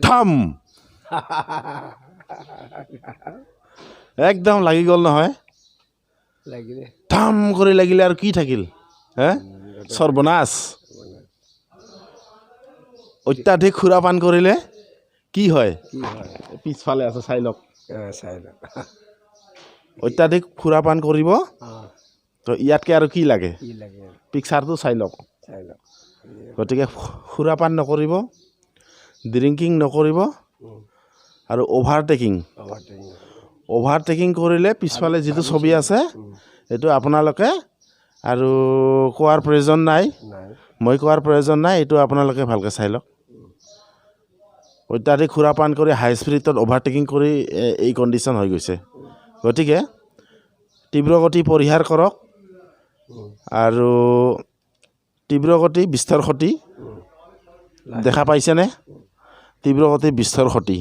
থাম একদম লাগি গ'ল নহয় লাগিলে থাম কৰি লাগিলে আৰু কি থাকিল হে সৰ্বনাশ অত্যাধিক সুৰাপান কৰিলে কি হয় পিছফালে আছে চাই লওক অত্যাধিক সুৰাপান কৰিব তো ইয়াতকৈ আৰু কি লাগে পিকচাৰটো চাই লওক গতিকে সুৰাপান নকৰিব ড্ৰিংকিং নকৰিব আৰু অভাৰটেকিং কৰিলে পিছফালে যিটো ছবি আছে এইটো আপোনালোকে আৰু কোৱাৰ প্ৰয়োজন নাই মই কোৱাৰ প্ৰয়োজন নাই এইটো আপোনালোকে ভালকৈ চাই লওক অত্যাধিক সুৰাপান কৰি হাই স্পীডত অভাৰটেকিং কৰি এই কণ্ডিশ্যন হৈ গৈছে গতিকে তীব্ৰগতি পৰিহাৰ কৰক আৰু তীব্ৰগতি বিস্তৰ ক্ষতি দেখা পাইছেনে তীব্ৰগতি বিস্তৰ ক্ষতি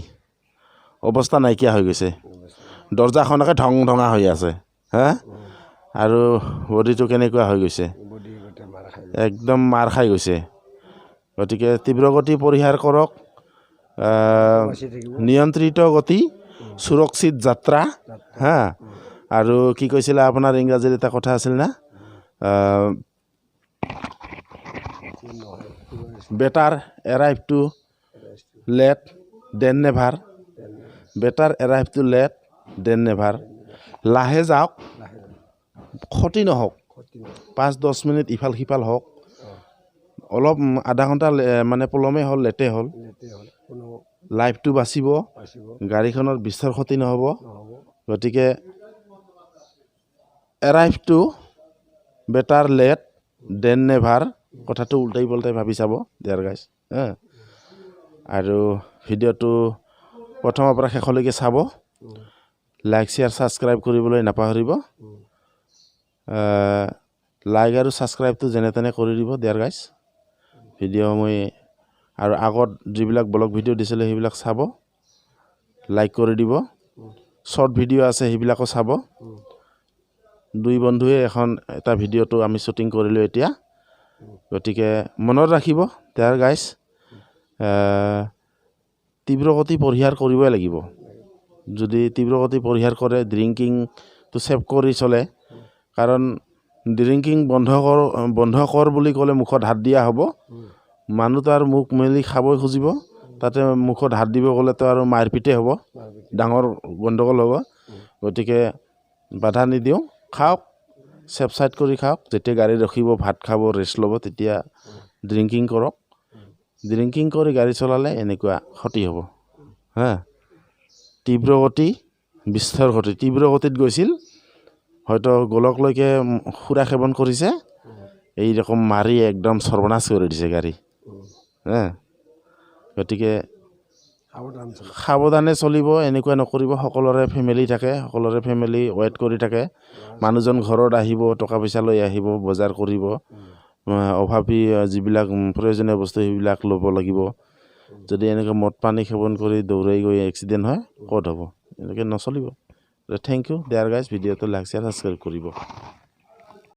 অৱস্থা নাইকিয়া হৈ গৈছে দৰ্জাখনকে ঢং ঢঙা হৈ আছে হা আৰু বডিটো কেনেকুৱা হৈ গৈছে একদম মাৰ খাই গৈছে গতিকে তীব্ৰগতি পৰিহাৰ কৰক নিয়ন্ত্ৰিত গতি সুৰক্ষিত যাত্ৰা হা আৰু কি কৈছিলে আপোনাৰ ইংৰাজীত এটা কথা আছিল না better arrive to late than never better arrive to late than never লাহে যাওক ক্ষতি নহওক 5-10 মিনিট ইফাল সিফাল হওক অলপ আধা ঘণ্টা মানে পলমে হ'ল লেটে হ'ল লাইফটো বাচিব গাড়ীখনৰ বিস্তৰ ক্ষতি নহ'ব গতিকে arrive to better late than never কথাটো উল্টাই পল্টাই ভাবি চাব দেয়াৰ গাইজ আৰু ভিডিঅ'টো প্ৰথমৰ পৰা শেষলৈকে চাব লাইক শ্বেয়াৰ ছাবস্ক্ৰাইব কৰিবলৈ নাপাহৰিব লাইক আৰু ছাবস্ক্ৰাইবটো যেনে তেনে কৰি দিব দেয়াৰ গাইজ ভিডিঅ' মই আৰু আগত যিবিলাক ব্লগ ভিডিঅ' দিছিলোঁ সেইবিলাক চাব লাইক কৰি দিব শ্বৰ্ট ভিডিঅ' আছে সেইবিলাকো চাব দুই বন্ধুৱে এটা ভিডিঅ'টো আমি শ্বুটিং কৰিলোঁ এতিয়া গতিকে মনত ৰাখিব দেয়াৰ গাইজ তীব্ৰগতি পৰিহাৰ কৰিবই লাগিব যদি তীব্ৰগতি পৰিহাৰ কৰে ড্ৰিংকিংটো ছেভ কৰি চলে কাৰণ ড্ৰিংকিং বন্ধ কৰ বুলি ক'লে মুখত হাত দিয়া হ'ব মানুহটো আৰু মুখ মেলি খাবই খুজিব তাতে মুখত হাত দিব গ'লেতো আৰু মাৰপিটেই হ'ব ডাঙৰ গণ্ডগোল হ'ব গতিকে বাধা নিদিওঁ খাওক ছেফ চাইড কৰি খাওক যেতিয়া গাড়ী ৰখিব ভাত খাব ৰেষ্ট ল'ব তেতিয়া ড্ৰিংকিং কৰক ড্ৰিংকিং কৰি গাড়ী চলালে এনেকুৱা ক্ষতি হ'ব হা তীব্ৰগতি বিস্তৰ ক্ষতি তীব্ৰগতিত গৈছিল হয়তো গোলকলৈকে সুৰা সেৱন কৰিছে এই ৰকম মাৰি একদম সৰ্বনাশ কৰি দিছে গাড়ী হা গতিকে সাৱধানে চলিব এনেকুৱা নকৰিব সকলোৰে ফেমিলি থাকে সকলোৰে ফেমিলি ৱেইট কৰি থাকে মানুহজন ঘৰত আহিব টকা পইচা লৈ আহিব বজাৰ কৰিব অভাৱী যিবিলাক প্ৰয়োজনীয় বস্তু সেইবিলাক ল'ব লাগিব যদি এনেকৈ মদ পানী সেৱন কৰি দৌৰাই গৈ এক্সিডেণ্ট হয় ক'ত হ'ব এনেকৈ নচলিব থেংক ইউ দেয়াৰ গাইজ ভিডিঅ'টো লাইক শ্বেয়াৰ ছাবস্ক্ৰাইব কৰিব